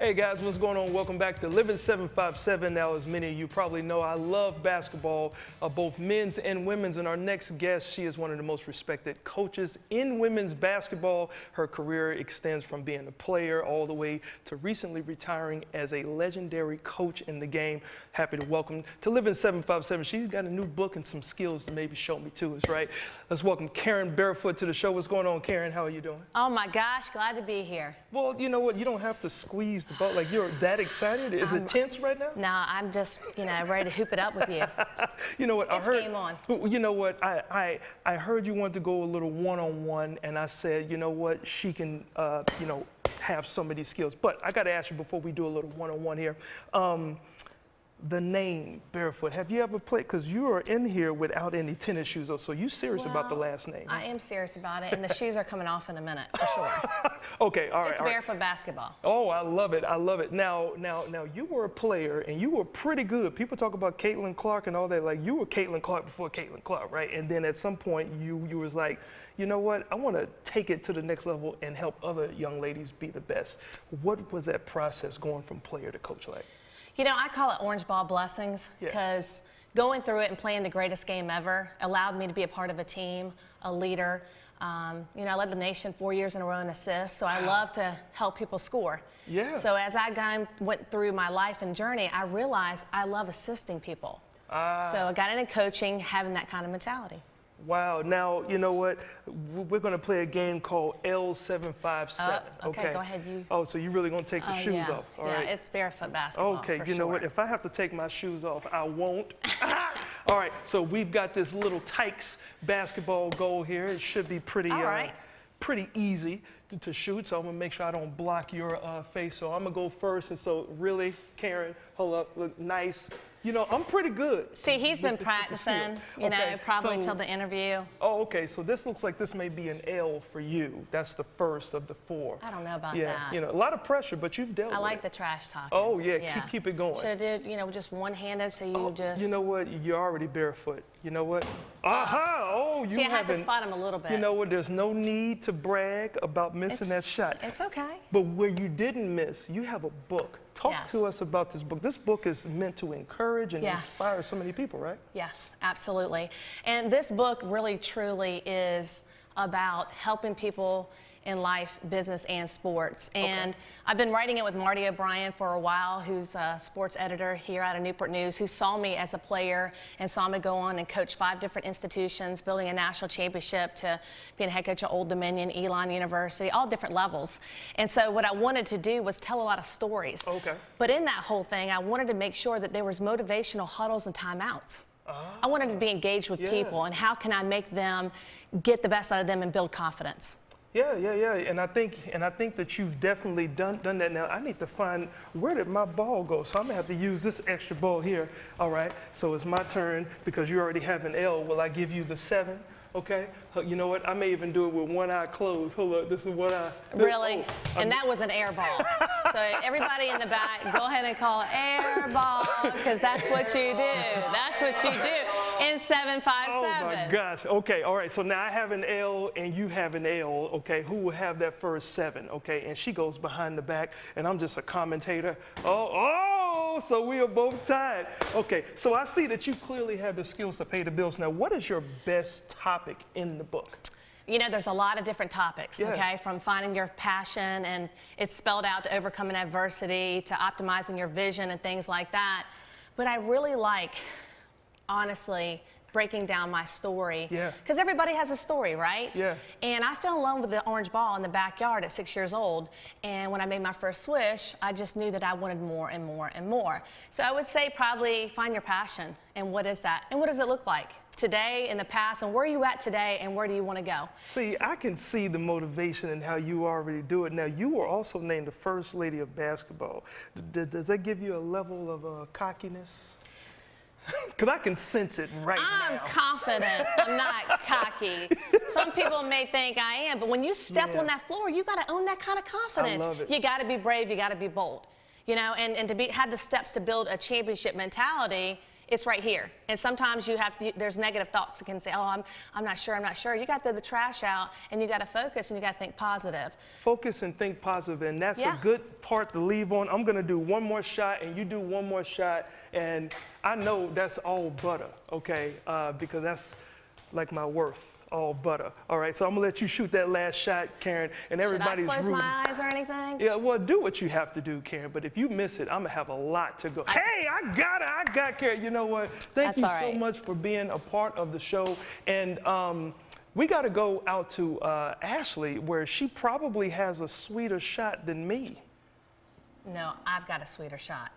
Hey guys, what's going on? Welcome back to Living 757. Now, as many of you probably know, I love basketball, both men's and women's. And our next guest, she is one of the most respected coaches in women's basketball. Her career extends from being a player all the way to recently retiring as a legendary coach in the game. Happy to welcome to Living 757. She's got a new book and some skills to maybe show me to us, right? Let's welcome Karen Barefoot to the show. What's going on, Karen? How are you doing? Oh my gosh, glad to be here. Well, you know what? You don't have to squeeze the boat. Like, you're that excited? Is it tense right now? No, I'm just, ready to hoop it up with you. You know what? It's game on. You know what? I heard you wanted to go a little one-on-one, and I said, you know what? She can, have some of these skills. But I got to ask you before we do a little one-on-one here. The name Barefoot, have you ever played? Because you are in here without any tennis shoes on, so you serious about the last name? I am serious about it, and the shoes are coming off in a minute, for sure. Okay, all right. It's Barefoot basketball. Oh, I love it. I love it. Now, you were a player, and you were pretty good. People talk about Caitlin Clark and all that. Like, you were Caitlin Clark before Caitlin Clark, right? And then at some point, you was like, you know what? I want to take it to the next level and help other young ladies be the best. What was that process going from player to coach like? I call it orange ball blessings because going through it and playing the greatest game ever allowed me to be a part of a team, a leader. I led the nation 4 years in a row in assists, so I love to help people score. Yeah. So as I went through my life and journey, I realized I love assisting people. So I got into coaching, having that kind of mentality. Wow. Now, you know what? We're going to play a game called L757. Okay, go ahead. Oh, so you're really going to take the shoes off? All right. It's barefoot basketball. Okay, you know what? If I have to take my shoes off, I won't. All right, so we've got this little Tykes basketball goal here. It should be pretty easy to shoot, so I'm going to make sure I don't block your face. So I'm going to go first. And so really, Karen, hold up, look nice. I'm pretty good. See, he's been practicing, probably till the interview. Oh, okay. So this looks like this may be an L for you. That's the first of the four. I don't know about that. A lot of pressure, but you've dealt with it. I like the trash talking. Oh, yeah. Keep it going. Should have did, just one-handed, so you just... You know what? You're already barefoot. You know what? Aha! Oh, you See, I have to spot him a little bit. You know what? There's no need to brag about missing that shot. It's okay. But where you didn't miss, you have a book. Talk to us about this book. This book is meant to encourage and inspire so many people, right? Yes, absolutely. And this book really, truly is about helping people in life, business, and sports. And I've been writing it with Marty O'Brien for a while, who's a sports editor here out of Newport News, who saw me as a player and saw me go on and coach 5 different institutions, building a national championship to being a head coach at Old Dominion, Elon University, all different levels. And so what I wanted to do was tell a lot of stories. But in that whole thing, I wanted to make sure that there was motivational huddles and timeouts. I wanted to be engaged with people, and how can I make them get the best out of them and build confidence. Yeah. And I think that you've definitely done that. Now I need to find, where did my ball go? So I'm gonna have to use this extra ball here. All right. So it's my turn because you already have an L. Will I give you the 7? Okay. You know what? I may even do it with one eye closed. Hold up. This is one eye. Really? And that was an air ball. So everybody in the back, go ahead and call air ball, because that's what you do. That's what you do in 757. Oh my gosh. Okay. All right. So now I have an L and you have an L. Okay. Who will have that first 7? Okay. And she goes behind the back, and I'm just a commentator. So we are both tied. Okay. So I see that you clearly have the skills to pay the bills. Now, what is your best topic in the book? There's a lot of different topics, okay, from finding your passion, and it's spelled out, to overcoming adversity, to optimizing your vision and things like that. But I really like, honestly, breaking down my story. Because everybody has a story, right? And I fell in love with the orange ball in the backyard at 6 years old. And when I made my first swish, I just knew that I wanted more and more and more. So I would say probably find your passion. And what is that? And what does it look like today, in the past, and where are you at today, and where do you want to go? See, I can see the motivation and how you already do it. Now, you were also named the First Lady of Basketball. Does that give you a level of cockiness? Because I can sense it now. I'm confident. I'm not cocky. Some people may think I am, but when you step on that floor, you got to own that kind of confidence. I love it. You got to be brave. You got to be bold. And to have the steps to build a championship mentality It's right here. And sometimes there's negative thoughts that can say, oh, I'm not sure, I'm not sure. You got to throw the trash out and you got to focus and you got to think positive. Focus and think positive, and that's Yeah. a good part to leave on. I'm gonna do one more shot and you do one more shot, and I know that's all butter, okay? Because that's like my worth. All butter. All right, so I'm gonna let you shoot that last shot, Karen, and everybody's Should I close rooting. my eyes or anything? Yeah, well, do what you have to do, Karen, but if you miss it, I'm gonna have a lot to go. Hey, I got Karen. You know what? Thank you so much for being a part of the show. And we gotta go out to Ashley, where she probably has a sweeter shot than me. No, I've got a sweeter shot.